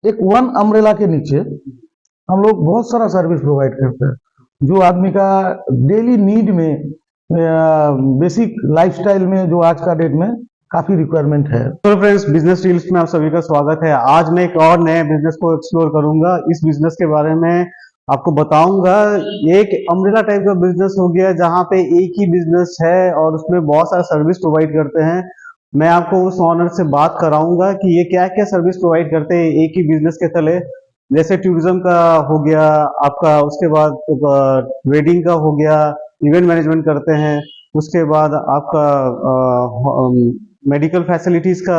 एक one umbrella के नीचे हम लोग बहुत सारा सर्विस प्रोवाइड करते हैं जो आदमी का डेली नीड में, बेसिक लाइफस्टाइल में जो आज का डेट में काफी रिक्वायरमेंट है। तो फ्रेंड्स, बिजनेस डील्स में आप सभी का स्वागत है। आज मैं एक और नए बिजनेस को एक्सप्लोर करूंगा। इस बिजनेस के बारे में आपको बताऊंगा। ये एक अम्ब्रेला टाइप का बिजनेस हो गया जहां पे एक ही बिजनेस है और उसमें बहुत सारा सर्विस प्रोवाइड करते हैं। मैं आपको उस ऑनर से बात कराऊंगा कि ये क्या क्या सर्विस प्रोवाइड करते हैं एक ही बिजनेस के तले। जैसे टूरिज्म का हो गया आपका, उसके बाद वेडिंग का हो गया, इवेंट मैनेजमेंट करते हैं, उसके बाद आपका मेडिकल फैसिलिटीज का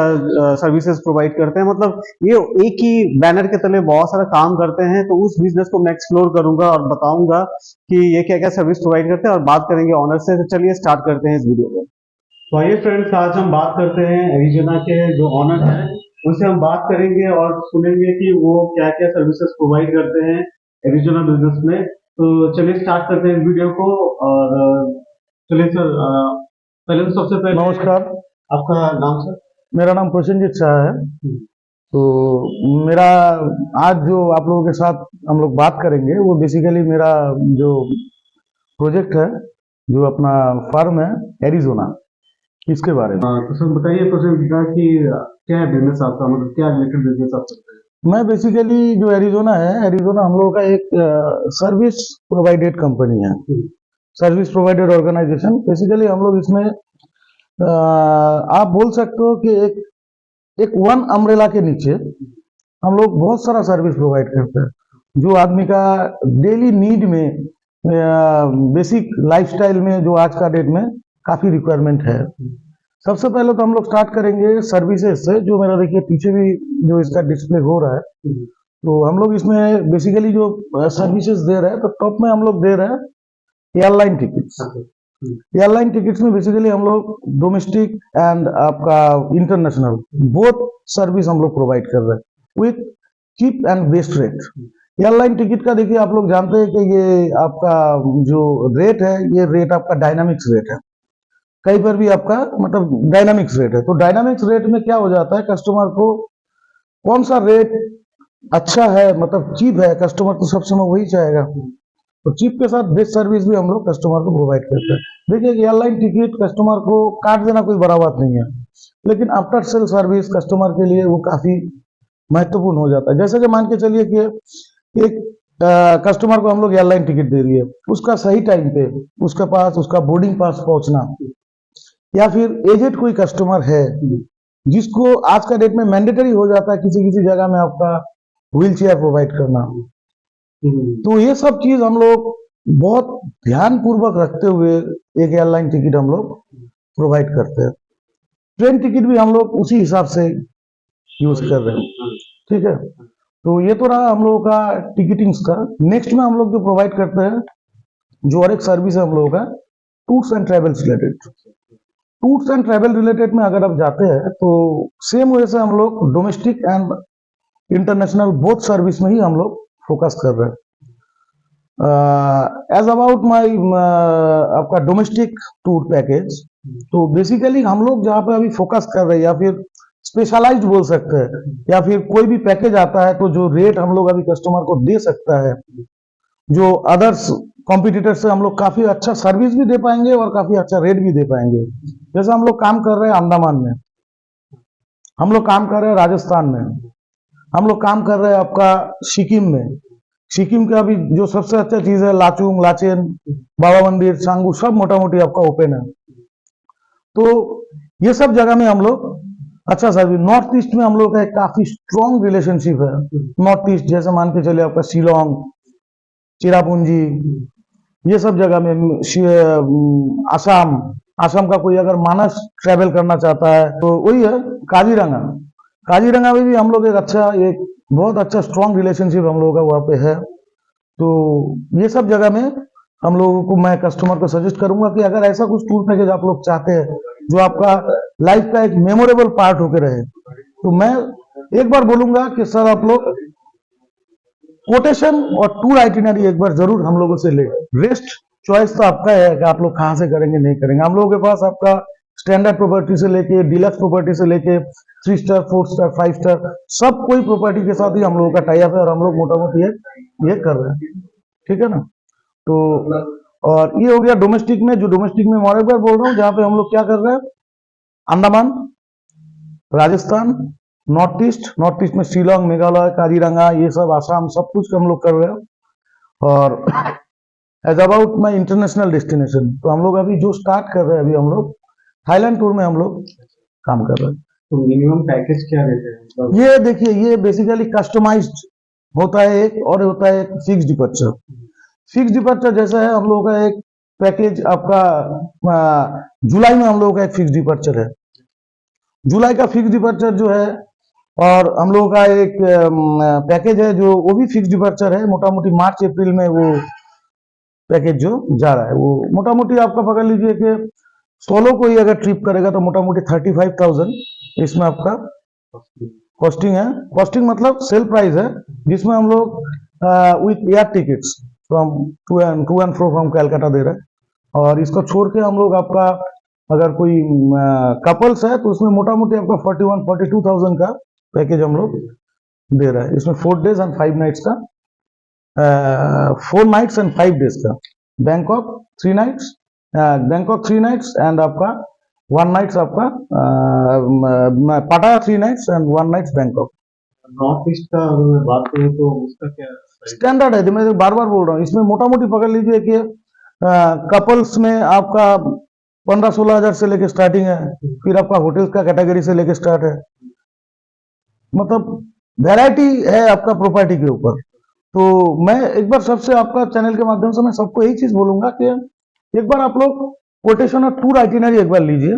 सर्विसेज प्रोवाइड करते हैं। मतलब ये एक ही बैनर के तले बहुत सारा काम करते हैं। तो उस बिजनेस को मैं एक्सप्लोर करूंगा और बताऊंगा कि ये क्या क्या सर्विस प्रोवाइड करते हैं और बात करेंगे ऑनर से। तो चलिए स्टार्ट करते हैं इस वीडियो को। तो आइए फ्रेंड्स, आज हम बात करते हैं एरिज़ोना के जो ऑनर है उनसे हम बात करेंगे और सुनेंगे कि वो क्या क्या सर्विसेज प्रोवाइड करते हैं एरिज़ोना बिजनेस में। तो चलिए स्टार्ट करते हैं इस वीडियो को। और चलिए सर, पहले तो सबसे पहले नमस्कार, आपका नाम सर? मेरा नाम प्रसेनजीत शाह है। तो मेरा आज जो आप लोगों के साथ हम लोग बात करेंगे वो बेसिकली मेरा जो प्रोजेक्ट है, जो अपना फर्म है एरिज़ोना, इसके बारे में। तो सर बताइए प्रसेनजीत कि क्या है बिजनेस आपका, मतलब क्या रिलेटेड बिजनेस आप करते हैं? मैं बेसिकली जो एरिज़ोना है, एरिज़ोना हम लोगों का एक सर्विस प्रोवाइडेड कंपनी है, सर्विस प्रोवाइडेड ऑर्गेनाइजेशन। बेसिकली हम लोग इसमें आप बोल सकते हो कि एक वन अम्ब्रेला के नीचे हम लोग बहुत सारा सर्विस प्रोवाइड करते हैं जो आदमी का डेली नीड में, बेसिक लाइफस्टाइल में जो आज का डेट में काफी रिक्वायरमेंट है। सबसे पहले तो हम लोग स्टार्ट करेंगे सर्विसेज से। जो मेरा देखिए पीछे भी जो इसका डिस्प्ले हो रहा है, तो हम लोग इसमें बेसिकली जो सर्विसेज दे रहे हैं, तो टॉप में हम लोग दे रहे हैं एयरलाइन टिकट्स। एयरलाइन टिकट्स में बेसिकली हम लोग डोमेस्टिक एंड आपका इंटरनेशनल बोथ सर्विस हम लोग प्रोवाइड कर रहे हैं with cheap and best rate. Airline ticket का देखिए आप लोग जानते हैं कि ये आपका जो रेट है, ये रेट आपका डायनामिक्स रेट है। कहीं पर भी आपका मतलब डायनामिक्स रेट है। तो डायनामिक्स रेट में क्या हो जाता है, कस्टमर को कौन सा रेट अच्छा है, मतलब चीप है, कस्टमर तो सब समय वही चाहेगा। तो चीप के साथ बेस्ट सर्विस भी हम लोग कस्टमर को प्रोवाइड करते हैं। देखिए एयरलाइन टिकट कस्टमर को काट देना कोई बड़ा बात नहीं है, लेकिन आफ्टर सेल सर्विस कस्टमर के लिए वो काफी महत्वपूर्ण हो जाता है। जैसे कि मान के चलिए कि एक कस्टमर को हम लोग एयरलाइन टिकट दे रही है, उसका सही टाइम पे उसके पास उसका बोर्डिंग पास पहुंचना, या फिर एजेड कोई कस्टमर है जिसको आज का डेट में मैंडेटरी हो जाता है किसी किसी जगह में आपका व्हील चेयर प्रोवाइड करना। तो ये सब चीज हम लोग बहुत ध्यान पूर्वक रखते हुए एक एयरलाइन टिकट हम लोग प्रोवाइड करते हैं। ट्रेन टिकट भी हम लोग उसी हिसाब से यूज कर रहे हैं, ठीक है। तो ये तो रहा हम लोगों का टिकटिंग्स का। नेक्स्ट में हम लोग जो प्रोवाइड करते हैं, जो और एक सर्विस है हम लोगों का tours and travels related. Tours and travel related में अगर आप जाते हैं तो सेम वे से हम लोग domestic and international both service में ही हम लोग फोकस कर रहे हैं। एज अबाउट माई आपका डोमेस्टिक टूर पैकेज, तो बेसिकली हम लोग जहाँ पे अभी फोकस कर रहे हैं, या फिर स्पेशलाइज्ड बोल सकते हैं, या फिर कोई भी पैकेज आता है तो जो रेट हम लोग अभी कस्टमर को दे सकता है, जो अदर्स कॉम्पिटिटर से हम लोग काफी अच्छा सर्विस भी दे पाएंगे और काफी अच्छा रेट भी दे पाएंगे। जैसे हम लोग काम कर रहे हैं अंडमान में, हम लोग काम कर रहे हैं राजस्थान में, हम लोग काम कर रहे हैं आपका सिक्किम में। सिक्किम का अभी जो सबसे अच्छा चीज है लाचुंग, लाचेन, बाबा मंदिर, सांगू, सब मोटा मोटी आपका ओपन है। तो ये सब जगह में हम लोग अच्छा सर्विस। नॉर्थ ईस्ट में हम लोग का एक काफी स्ट्रॉन्ग रिलेशनशिप है। नॉर्थ ईस्ट जैसे मान के चलिए आपका शिलोंग, चिरापुंजी, ये सब जगह में, आसाम, आसाम का कोई अगर मानस ट्रेवल करना चाहता है तो वही है काजीरंगा। काजीरंगा में भी हम लोग एक बहुत अच्छा स्ट्रॉन्ग रिलेशनशिप हम लोगों का वहाँ पे है। तो ये सब जगह में हम लोगों को, मैं कस्टमर को सजेस्ट करूंगा कि अगर ऐसा कुछ टूर पैकेज आप लोग चाहते हैं जो आपका लाइफ का एक मेमोरेबल पार्ट होकर रहे, तो मैं एक बार बोलूंगा कि सर आप लोग कोटेशन और टूर आइटिनरी एक बार जरूर हम लोगों से ले। रेस्ट चॉइस तो आपका है कि आप लोग कहाँ से करेंगे नहीं करेंगे। हम लोगों के पास आपका स्टैंडर्ड प्रॉपर्टी से लेके डिलक्स प्रॉपर्टी से लेके 3 स्टार 4 स्टार 5 स्टार सब कोई प्रॉपर्टी के साथ ही हम लोगों का टाई अप है और हम लोग मोटा मोटी ये कर रहे हैं, ठीक है ना। तो और ये हो गया डोमेस्टिक में। जो डोमेस्टिक में मैं एक बार बोल रहा हूँ, जहाँ पे हम लोग क्या कर रहे हैं, अंडमान, राजस्थान, नॉर्थ ईस्ट में शिलोंग, मेघालय, काजीरंगा, ये सब आसाम, सब कुछ हम लोग कर रहे हैं। और as about my international destination, तो हम लोग अभी जो स्टार्ट कर रहे हैं, अभी हम लोग थाईलैंड टूर में हम लोग काम कर रहे हैं। तो मिनिमम पैकेज क्या रहता है? ये देखिए, ये बेसिकली कस्टमाइज्ड होता है एक, और होता है एक फिक्स डिपर्चर। फिक्स डिपर्चर जैसा है हम लोगों का एक पैकेज आपका जुलाई में हम लोगों का एक फिक्स डिपर्चर है। जुलाई का फिक्स डिपर्चर जो है, और हम लोगों का एक पैकेज है जो वो भी फिक्स डिपर्चर है, मोटा मोटी मार्च अप्रैल में वो पैकेज जो जा रहा है, वो मोटा मोटी आपका पकड़ लीजिए कि सोलो कोई अगर ट्रिप करेगा तो मोटा मोटी 35,000 इसमें आपका कॉस्टिंग है। कॉस्टिंग मतलब सेल प्राइस है, जिसमें हम लोग with air tickets from to and fro from Calcutta दे रहे हैं। और इसको छोड़ के हम लोग आपका अगर कोई कपल्स है तो उसमें मोटा मोटी आपका 41-42,000 का पैकेज हम लोग दे रहा है। इसमें 4 days and 5 nights का 4 nights and 5 days का Bangkok 3 nights, Bangkok 3 nights and आपका 1 nights आपका पाटाया 3 nights and 1 nights Bangkok. North east का अगर मैं बात करूँ तो उसका क्या स्टैंडर्ड है, मैं बार बार बोल रहा हूँ, इसमें मोटा मोटी पकड़ लीजिए कि कपल्स में आपका 15-16 हजार से लेके स्टार्टिंग है। फिर आपका होटल्स का कैटेगरी से लेके स्टार्ट है, मतलब वैरायटी है आपका प्रॉपर्टी के ऊपर। तो मैं एक बार सबसे आपका चैनल के माध्यम से मैं सबको यही चीज बोलूंगा कि एक बार आप लोग कोटेशन और टूर आइटिनरी एक बार लीजिए,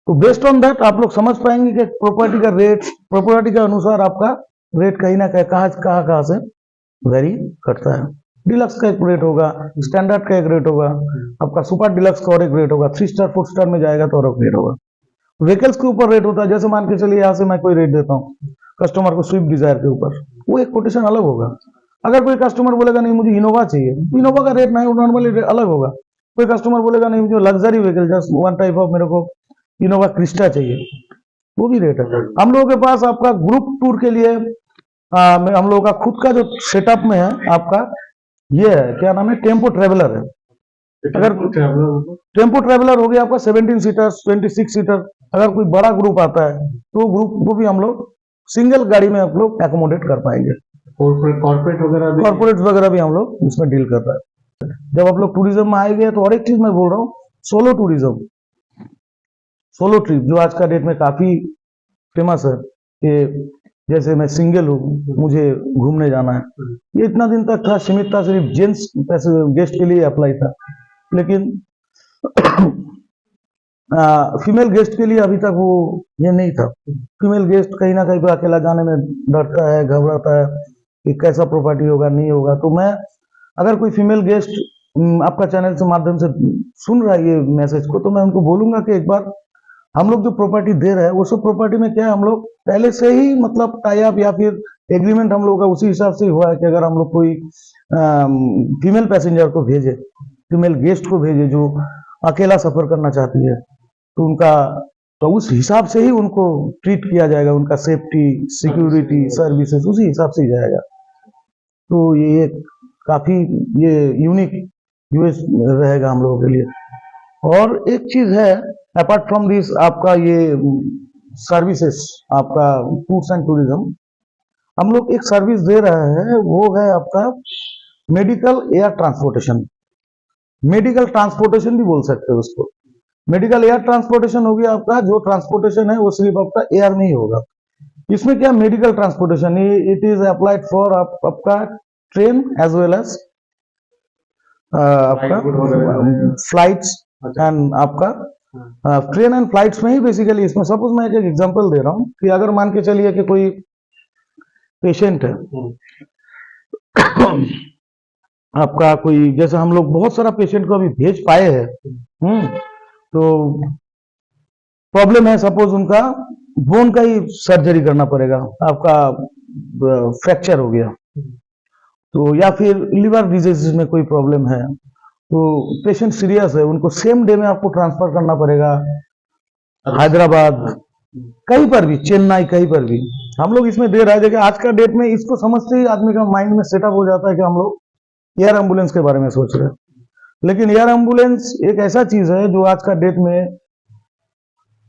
तो बेस्ड ऑन दैट आप लोग समझ पाएंगे कि प्रॉपर्टी का रेट, प्रॉपर्टी के अनुसार आपका रेट कहीं ना कहीं कहाँ से वेरी करता है। डिलक्स का एक रेट होगा, स्टैंडर्ड का एक रेट होगा, आपका सुपर डिलक्स का और एक रेट होगा, 3 स्टार 4 स्टार में जाएगा तो और एक रेट होगा। व्हीकल्स के ऊपर रेट होता है, जैसे मान के चलिए यहाँ से मैं कोई रेट देता हूँ कस्टमर को स्विफ्ट डिजायर के ऊपर, वो एक कोटेशन अलग होगा। अगर कोई कस्टमर बोलेगा नहीं मुझे इनोवा चाहिए, इनोवा का रेट नहीं नॉर्मली अलग होगा। कोई कस्टमर बोलेगा नहीं मुझे luxury vehicle, just one type of मेरे को इनोवा क्रिस्टा चाहिए, वो भी रेट है। हम लोगों के पास आपका ग्रुप टूर के लिए हम लोगों का खुद का जो सेटअप में है आपका ये है, क्या नाम है, टेम्पो ट्रेवलर है। अगर टेम्पो ट्रेवलर हो गया आपका 17 सीटर 26 सीटर, अगर कोई बड़ा ग्रुप आता है तो ग्रुप को भी हम लोग सिंगल गाड़ी में आप लोग एकोमोडेट कर पाएंगे। कॉर्पोरेट वगैरह भी हम लोग इसमें डील कर रहे हैं। जब आप लोग टूरिज्म में आएंगे तो और एक चीज मैं बोल रहा हूँ, सोलो टूरिज्म, सोलो ट्रिप जो आज का डेट में काफी फेमस है कि जैसे मैं सिंगल हूँ, मुझे घूमने जाना है, ये इतना दिन तक था, सीमित था, सिर्फ जेंट्स गेस्ट के लिए अप्लाई था, लेकिन फीमेल गेस्ट के लिए अभी तक वो ये नहीं था। फीमेल गेस्ट कहीं ना कहीं पे अकेला जाने में डरता है, घबराता है कि कैसा प्रॉपर्टी होगा, नहीं होगा। तो मैं अगर कोई फीमेल गेस्ट आपका चैनल से माध्यम से सुन रहा है ये मैसेज को, तो मैं उनको बोलूंगा कि एक बार हम लोग जो प्रॉपर्टी दे रहे हैं वो सब प्रॉपर्टी में क्या है, हम लोग पहले से ही मतलब टाई अप या फिर एग्रीमेंट हम लोग का उसी हिसाब से हुआ है कि अगर हम लोग कोई फीमेल पैसेंजर को भेजे, फीमेल गेस्ट को भेजे जो अकेला सफर करना चाहती है, तो उनका तो उस हिसाब से ही उनको ट्रीट किया जाएगा, उनका सेफ्टी, सिक्योरिटी, सर्विसेज उसी हिसाब से ही जाएगा। तो ये काफी ये यूनिक यूएस रहेगा हम लोगों के लिए। और एक चीज है अपार्ट फ्रॉम दिस, आपका ये सर्विसेज, आपका टूर्स एंड टूरिज्म, हम लोग एक सर्विस दे रहे हैं, वो है आपका medical air transportation. Medical transportation भी बोल सकते हो उसको। मेडिकल एयर ट्रांसपोर्टेशन हो गया आपका, जो ट्रांसपोर्टेशन है वो सिर्फ आपका एयर में ही होगा। इसमें क्या medical transportation, it is applied for आपका ट्रेन एज वेल एज आपका फ्लाइट्स एंड आपका ट्रेन एंड फ्लाइट्स में ही बेसिकली। इसमें सपोज मैं एक एग्जांपल दे रहा हूँ कि अगर मान के चलिए कि कोई पेशेंट है आपका, कोई जैसे हम लोग बहुत सारा पेशेंट को अभी भेज पाए हैं, तो प्रॉब्लम है, सपोज उनका बोन का ही सर्जरी करना पड़ेगा, आपका फ्रैक्चर हो गया, तो या फिर लिवर डिजीज में कोई प्रॉब्लम है, तो पेशेंट सीरियस है, उनको सेम डे में आपको ट्रांसफर करना पड़ेगा हैदराबाद, कहीं पर भी, चेन्नई, कहीं पर भी हम लोग इसमें दे रहे हैं। देखिए आज का डेट में इसको समझते ही आदमी का माइंड में सेटअप हो जाता है कि हम लोग एयर एम्बुलेंस के बारे में सोच रहे हैं, लेकिन एयर एम्बुलेंस एक ऐसा चीज है जो आज का डेट में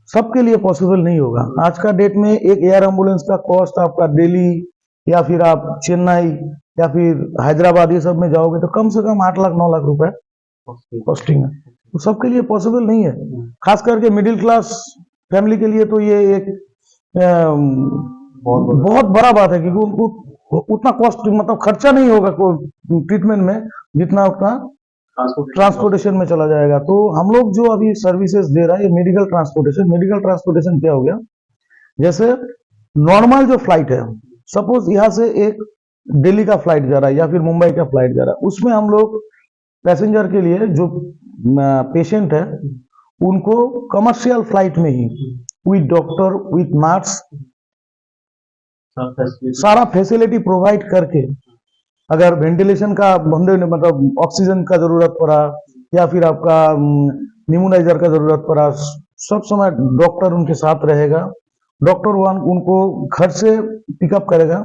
सबके लिए पॉसिबल नहीं होगा। आज का डेट में एक एयर एम्बुलेंस का कॉस्ट आपका दिल्ली या फिर आप चेन्नई या फिर हैदराबाद ये सब में जाओगे तो कम से कम 8 लाख 9 लाख रुपए कॉस्टिंग है। तो सबके लिए पॉसिबल नहीं है, खास करके मिडिल क्लास फैमिली के लिए तो ये एक बहुत बड़ा बात है, क्योंकि उनको उतना कॉस्ट मतलब खर्चा नहीं होगा ट्रीटमेंट में जितना उतना ट्रांसपोर्टेशन में चला जाएगा। तो हम लोग जो अभी सर्विसेज दे रहा है ये मेडिकल ट्रांसपोर्टेशन क्या हो गया, जैसे नॉर्मल जो फ्लाइट है, सपोज यहाँ से एक दिल्ली का फ्लाइट जा रहा है या फिर मुंबई का फ्लाइट जा रहा है, उसमें हम लोग पैसेंजर के लिए जो पेशेंट है उनको कमर्शियल फ्लाइट में ही विद डॉक्टर विद नर्स सारा फैसिलिटी प्रोवाइड करके, अगर वेंटिलेशन का बंदे ने मतलब ऑक्सीजन का जरूरत पड़ा या फिर आपका न्यूमोनाइजर का जरूरत पड़ा, सब समय डॉक्टर उनके साथ रहेगा। डॉक्टर वन उनको घर से पिकअप करेगा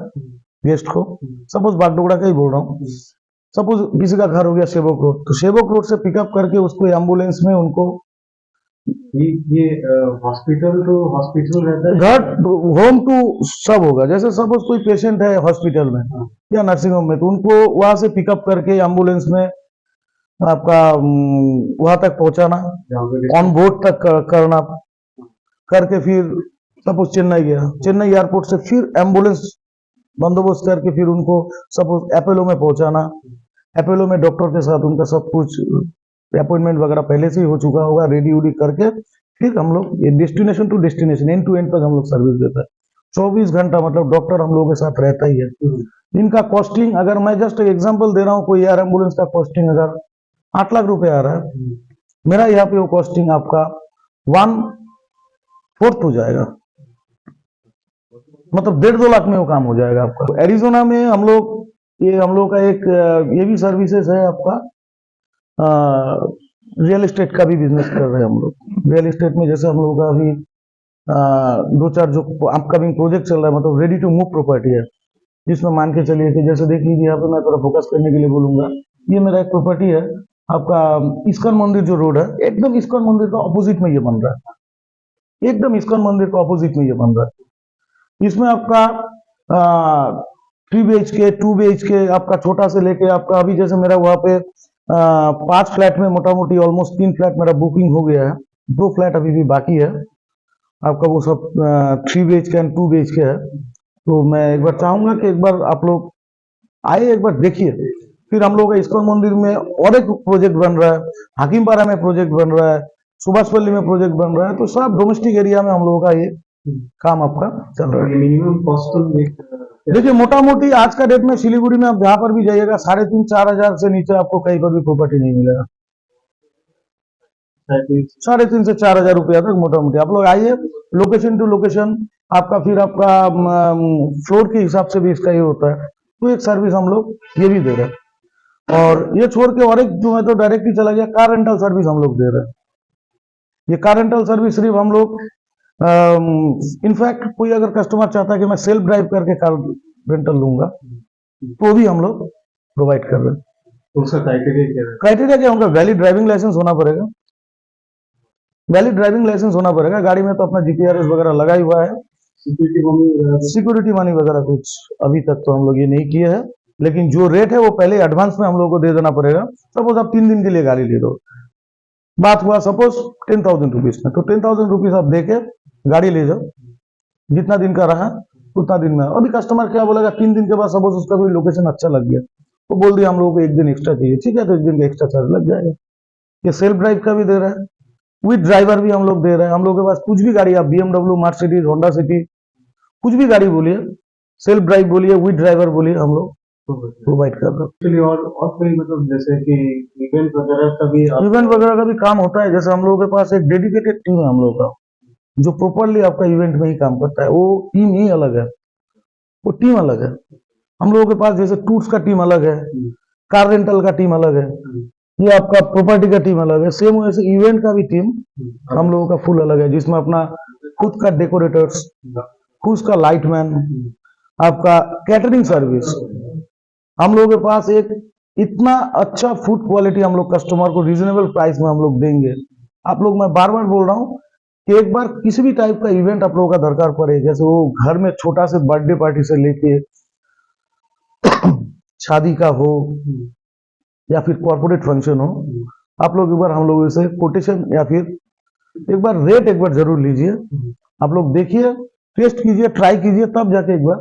गेस्ट को। सपोज बागडोगरा का ही बोल रहा हूँ, सपोज किसी का घर हो गया सेवक रोड, तो सेवक रोड से पिकअप करके उसको एम्बुलेंस में उनको ये हॉस्पिटल टू हॉस्पिटल रहता है, घर होम टू सब होगा। जैसे सपोज कोई पेशेंट है हॉस्पिटल में या नर्सिंग होम में, तो उनको वहां से पिकअप करके एम्बुलेंस में आपका वहां तक पहुंचाना, ऑन बोर्ड तक करना, करके फिर सपोज चेन्नई गया, चेन्नई एयरपोर्ट से फिर एम्बुलेंस बंदोबस्त करके फिर उनको सपोज अपोलो में पहुंचाना, अपोलो में डॉक्टर के साथ उनका सब कुछ अपॉइंटमेंट वगैरह पहले से ही हो चुका होगा, रेडी उडी करके फिर हम लोग ये destination to destination end to end तक हम लोग सर्विस देता है। 24 घंटा मतलब डॉक्टर हम लोगों के साथ रहता ही है। इनका कॉस्टिंग अगर मैं जस्ट एग्जांपल दे रहा हूँ, कोई एयर एम्बुलेंस का कॉस्टिंग अगर 8 लाख रुपए आ रहा है, मेरा यहाँ पे वो कॉस्टिंग आपका 1/4 हो जाएगा, मतलब 1.5-2 लाख में वो काम हो जाएगा आपका। एरिजोना में हम लोग का एक ये भी सर्विसेज है आपका, रियल एस्टेट का भी बिजनेस कर रहे हैं हम लोग। रियल एस्टेट में जैसे हम लोग का अभी 2-4 जो अपकमिंग प्रोजेक्ट चल रहा है, मतलब रेडी टू मूव प्रॉपर्टी है, जिसमें मान के चलिए कि जैसे देख लीजिए यहाँ पे मैं थोड़ा फोकस करने के लिए बोलूंगा, ये मेरा एक प्रॉपर्टी है आपका इस्कॉन मंदिर जो रोड है, एकदम इस्कॉन मंदिर का ऑपोजिट में ये बन रहा है, एकदम इस्कॉन मंदिर का ऑपोजिट में ये बन रहा है। इसमें आपका 3 BHK 2 BHK आपका छोटा से लेके आपका अभी जैसे मेरा वहां पे 5 फ्लैट में मोटा मोटी ऑलमोस्ट 3 फ्लैट मेरा बुकिंग हो गया है, 2 फ्लैट अभी भी बाकी है आपका, वो सब 3 BHK एंड 2 BHK है। तो मैं एक बार चाहूंगा कि एक बार आप लोग आए, एक बार देखिए। फिर हम लोग का इस्कॉन मंदिर में और एक प्रोजेक्ट बन रहा है, हाकिमपारा में प्रोजेक्ट बन रहा है, सुभाषपल्ली में प्रोजेक्ट बन रहा है, तो सब डोमेस्टिक एरिया में हम लोगों का ये काम आपका चल रहा है। मिनिमम कॉस्ट देखिए मोटा मोटी आज का डेट में सिलीगुड़ी में आप जहां पर भी जाइएगा 3,500-4 हजार से नीचे आपको कहीं पर भी प्रॉपर्टी नहीं मिलेगा। 3,500 से 4 हजार रुपया तक मोटा मोटी आप लोग आइए, लोकेशन टू लोकेशन आपका, फिर आपका फ्लोर के हिसाब से भी इसका ये होता है। तो एक सर्विस हम लोग ये भी दे रहे हैं। और ये छोड़ के और एक जो है तो डायरेक्ट ही चला गया, कार रेंटल सर्विस हम लोग दे रहे हैं। ये कार रेंटल सर्विस सिर्फ हम लोग इनफैक्ट कोई अगर कस्टमर चाहता है कि मैं सेल्फ ड्राइव करके कार रेंटल लूंगा तो भी हम लोग प्रोवाइड कर रहे हैं। तो उसका क्राइटेरिया क्या है? क्राइटेरिया क्या होगा, वैलिड ड्राइविंग लाइसेंस होना पड़ेगा, वैलिड ड्राइविंग लाइसेंस होना पड़ेगा। गाड़ी में तो अपना GPRS वगैरह लगा ही हुआ है, सिक्योरिटी मनी वगैरह कुछ अभी तक तो हम लोग ये नहीं किए हैं, लेकिन जो रेट है वो पहले एडवांस में हम लोग को दे देना पड़ेगा। सपोज आप 3 दिन के लिए गाड़ी ले दो, बात हुआ सपोज 10,000 रुपीज में, तो 10,000 रुपीज आप देके गाड़ी ले जाओ, जितना दिन का रहा उतना दिन में। अभी कस्टमर क्या बोलेगा, 3 दिन के बाद सपोज उसका कोई लोकेशन अच्छा लग गया, वो बोल दिया हम लोगों को 1 दिन एक्स्ट्रा चाहिए, ठीक है, तो 1 दिन का एक्स्ट्रा चार्ज लग जाएगा। ये सेल्फ ड्राइव का भी दे रहा है, विद ड्राइवर भी हम लोग दे रहे हैं। हम लोग के पास कुछ भी गाड़ी, आप BMW, मर्सिडीज, होंडा सिटी, कुछ भी गाड़ी बोलिए, सेल्फ ड्राइव बोलिए, विद ड्राइवर बोलिए, हम लोग प्रोवाइड कर रहे हैं। एक्चुअली और कोई मतलब जैसे कि इवेंट वगैरह का भी काम होता है। जैसे हम लोगों के पास एक डेडिकेटेड टीम है हम लोग का, जो प्रॉपरली आपका इवेंट में ही काम करता है। वो टीम ही अलग है, वो टीम अलग है। हम लोगों के पास जैसे टूर्स का टीम अलग है, कार रेंटल का टीम अलग है, ये आपका प्रॉपर्टी का टीम अलग है, सेम वैसे इवेंट का भी टीम हम लोगों का फुल अलग है, जिसमें अपना खुद का डेकोरेटर्स, खुद का लाइटमैन, आपका कैटरिंग सर्विस। हम लोगों के पास एक इतना अच्छा फूड क्वालिटी हम लोग कस्टमर को रीजनेबल प्राइस में हम लोग देंगे। आप लोग, मैं बार बार बोल रहा हूँ कि एक बार किसी भी टाइप का इवेंट आप लोगों का दरकार पड़े, जैसे वो घर में छोटा से बर्थडे पार्टी से लेके शादी का हो या फिर कॉर्पोरेट फंक्शन हो, आप लोग एक बार हम लोगों से कोटेशन या फिर एक बार रेट एक बार जरूर लीजिए। आप लोग देखिए, टेस्ट कीजिए, ट्राई कीजिए, तब जाके एक बार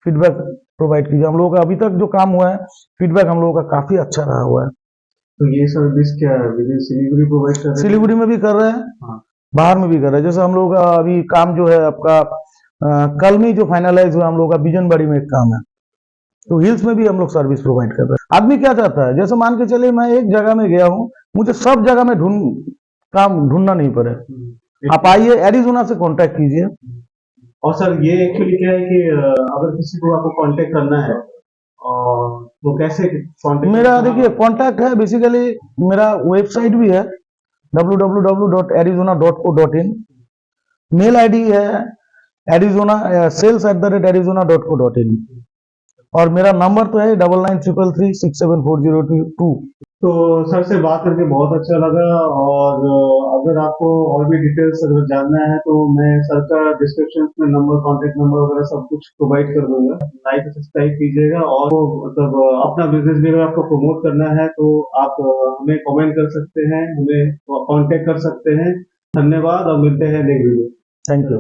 फीडबैक प्रोवाइड कीजिए। हम लोगों का अभी तक जो काम हुआ है, फीडबैक हम लोगों का काफी अच्छा रहा हुआ है। तो ये सर्विस क्या है, सिलीगुड़ी प्रोवाइड कर रहे हैं? सिलीगुड़ी में भी कर रहे हैं, हाँ। बाहर में भी कर रहे हैं। जैसे हम लोग का अभी काम जो है आपका कल में जो फाइनलाइज हुआ, हम लोग का बिजनबाड़ी में एक काम है, तो हिल्स में भी हम लोग सर्विस प्रोवाइड कर रहे हैं। आदमी क्या चाहता है, जैसे मान के चलिए मैं एक जगह में गया हूँ, मुझे सब जगह में काम ढूंढना नहीं पड़े। आप आइए, एरिजोना से कांटेक्ट कीजिए। और सर ये एक्चुअली क्या है कि अगर किसी को आपको कांटेक्ट करना है और तो कैसे कांटेक्ट? मेरा देखिए कॉन्टैक्ट है, बेसिकली मेरा वेबसाइट भी है www.arizona.co.in, मेल आईडी है arizona sales@arizona.co.in, और मेरा नंबर तो है 9933367402। तो सर से बात करके बहुत अच्छा लगा, और अगर आपको और भी डिटेल्स अगर जानना है तो मैं सर का डिस्क्रिप्शन में नंबर, कांटेक्ट नंबर वगैरह सब कुछ प्रोवाइड कर दूंगा। लाइक सब्सक्राइब कीजिएगा, और मतलब अपना बिजनेस भी अगर आपको प्रमोट करना है तो आप हमें कमेंट कर सकते हैं, हमें कांटेक्ट कर सकते हैं। धन्यवाद और मिलते हैं नेक्स्ट वीडियो। Thank you.